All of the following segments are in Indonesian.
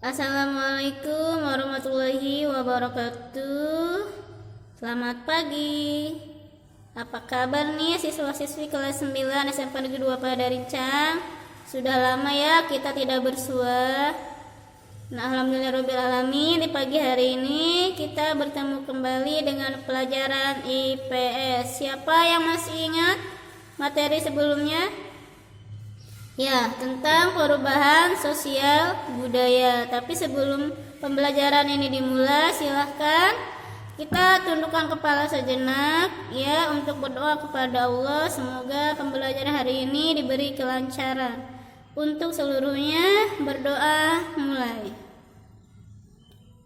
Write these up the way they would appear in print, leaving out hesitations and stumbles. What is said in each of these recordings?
Assalamualaikum warahmatullahi wabarakatuh. Selamat pagi. Apa kabar nih siswa-siswi kelas 9 SMP Negeri 2 pada Rincang? Sudah lama ya kita tidak bersua. Nah, alhamdulillahirobbilalamin, di pagi hari ini kita bertemu kembali dengan pelajaran IPS. Siapa yang masih ingat materi sebelumnya? Ya, tentang perubahan sosial budaya. Tapi sebelum pembelajaran ini dimulai, silahkan kita tundukkan kepala sejenak ya untuk berdoa kepada Allah. Semoga pembelajaran hari ini diberi kelancaran. Untuk seluruhnya berdoa mulai.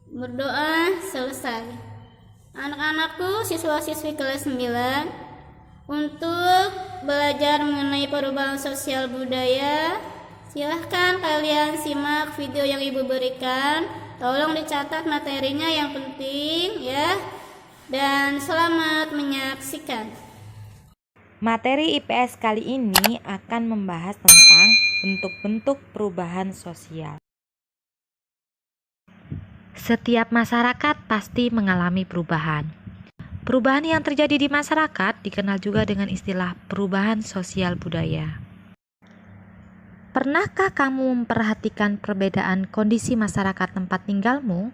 Berdoa selesai. Anak-anakku, siswa-siswi kelas 9, untuk belajar mengenai perubahan sosial budaya, silahkan kalian simak video yang ibu berikan. Tolong dicatat materinya yang penting ya. Dan selamat menyaksikan. Materi IPS kali ini akan membahas tentang bentuk-bentuk perubahan sosial. Setiap masyarakat pasti mengalami perubahan. Perubahan yang terjadi di masyarakat dikenal juga dengan istilah perubahan sosial budaya. Pernahkah kamu memperhatikan perbedaan kondisi masyarakat tempat tinggalmu?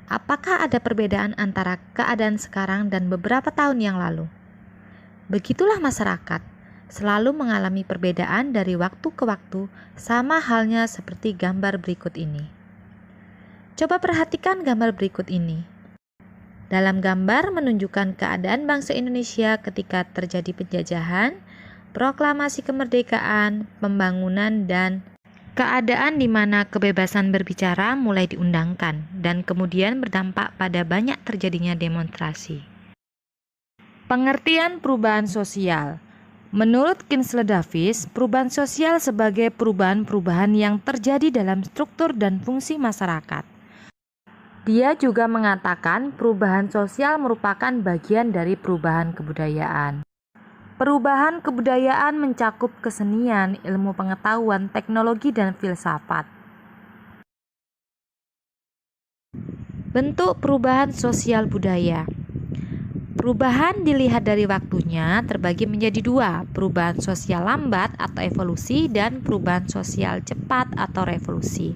Apakah ada perbedaan antara keadaan sekarang dan beberapa tahun yang lalu? Begitulah masyarakat, selalu mengalami perbedaan dari waktu ke waktu, sama halnya seperti gambar berikut ini. Coba perhatikan gambar berikut ini. Dalam gambar menunjukkan keadaan bangsa Indonesia ketika terjadi penjajahan, proklamasi kemerdekaan, pembangunan, dan keadaan di mana kebebasan berbicara mulai diundangkan dan kemudian berdampak pada banyak terjadinya demonstrasi. Pengertian perubahan sosial. Menurut Kinsler Davis, perubahan sosial sebagai perubahan-perubahan yang terjadi dalam struktur dan fungsi masyarakat. Dia juga mengatakan perubahan sosial merupakan bagian dari perubahan kebudayaan. Perubahan kebudayaan mencakup kesenian, ilmu pengetahuan, teknologi, dan filsafat. Bentuk perubahan sosial budaya. Perubahan dilihat dari waktunya terbagi menjadi dua, perubahan sosial lambat atau evolusi dan perubahan sosial cepat atau revolusi.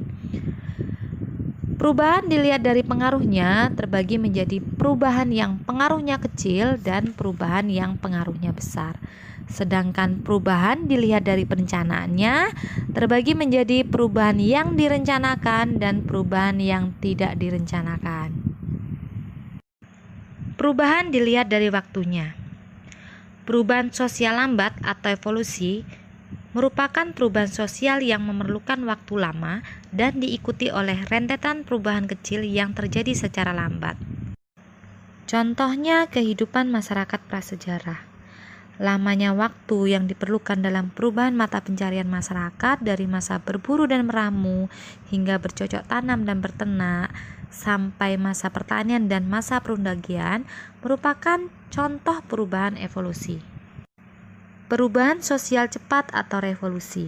Perubahan dilihat dari pengaruhnya terbagi menjadi perubahan yang pengaruhnya kecil dan perubahan yang pengaruhnya besar. Sedangkan perubahan dilihat dari perencanaannya terbagi menjadi perubahan yang direncanakan dan perubahan yang tidak direncanakan. Perubahan dilihat dari waktunya. Perubahan sosial lambat atau evolusi merupakan perubahan sosial yang memerlukan waktu lama dan diikuti oleh rentetan perubahan kecil yang terjadi secara lambat. Contohnya kehidupan masyarakat prasejarah. Lamanya waktu yang diperlukan dalam perubahan mata pencarian masyarakat dari masa berburu dan meramu hingga bercocok tanam dan berternak sampai masa pertanian dan masa perundagian merupakan contoh perubahan evolusi. Perubahan sosial cepat atau revolusi.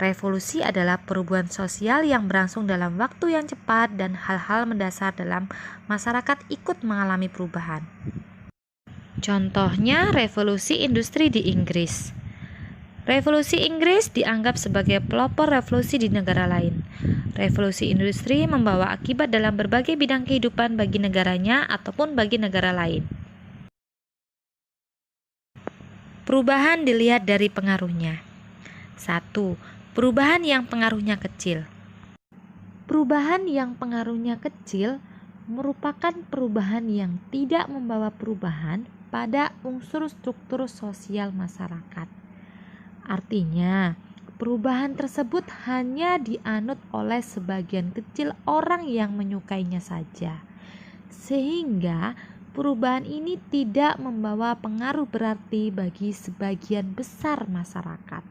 Revolusi adalah perubahan sosial yang berlangsung dalam waktu yang cepat dan hal-hal mendasar dalam masyarakat ikut mengalami perubahan. Contohnya revolusi industri di Inggris. Revolusi Inggris dianggap sebagai pelopor revolusi di negara lain. Revolusi industri membawa akibat dalam berbagai bidang kehidupan bagi negaranya ataupun bagi negara lain. Perubahan dilihat dari pengaruhnya. 1. Perubahan yang pengaruhnya kecil. Perubahan yang pengaruhnya kecil merupakan perubahan yang tidak membawa perubahan pada unsur struktur sosial masyarakat. Artinya, perubahan tersebut hanya dianut oleh sebagian kecil orang yang menyukainya saja. Sehingga perubahan ini tidak membawa pengaruh berarti bagi sebagian besar masyarakat.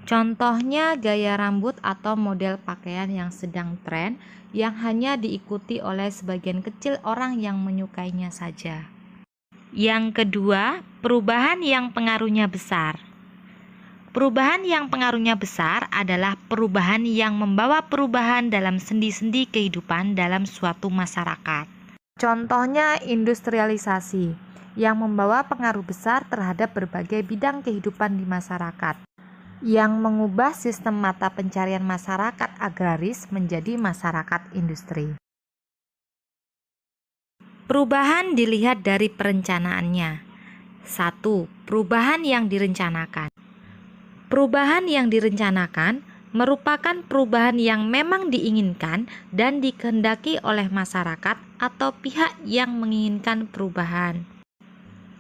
Contohnya gaya rambut atau model pakaian yang sedang tren yang hanya diikuti oleh sebagian kecil orang yang menyukainya saja. Yang kedua, perubahan yang pengaruhnya besar. Perubahan yang pengaruhnya besar adalah perubahan yang membawa perubahan dalam sendi-sendi kehidupan dalam suatu masyarakat. Contohnya industrialisasi yang membawa pengaruh besar terhadap berbagai bidang kehidupan di masyarakat, yang mengubah sistem mata pencarian masyarakat agraris menjadi masyarakat industri. Perubahan dilihat dari perencanaannya. 1. Perubahan yang direncanakan. Perubahan yang direncanakan merupakan perubahan yang memang diinginkan dan dikehendaki oleh masyarakat atau pihak yang menginginkan perubahan.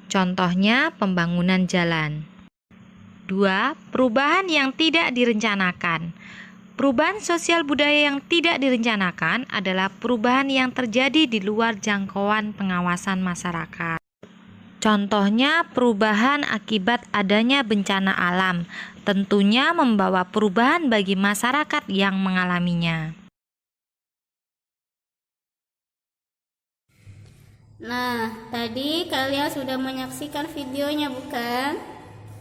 Contohnya pembangunan jalan. 2. Perubahan yang tidak direncanakan. Perubahan sosial budaya yang tidak direncanakan adalah perubahan yang terjadi di luar jangkauan pengawasan masyarakat. Contohnya perubahan akibat adanya bencana alam, tentunya membawa perubahan bagi masyarakat yang mengalaminya. Nah, tadi kalian sudah menyaksikan videonya, bukan?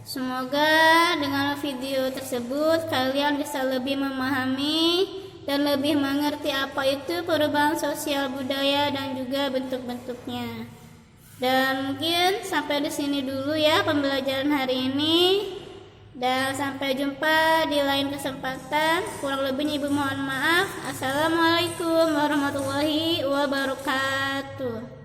Semoga dengan video tersebut kalian bisa lebih memahami dan lebih mengerti apa itu perubahan sosial budaya dan juga bentuk-bentuknya. Dan mungkin sampai di sini dulu ya pembelajaran hari ini. Dan sampai jumpa di lain kesempatan. Kurang lebihnya ibu mohon maaf. Assalamualaikum warahmatullahi wabarakatuh.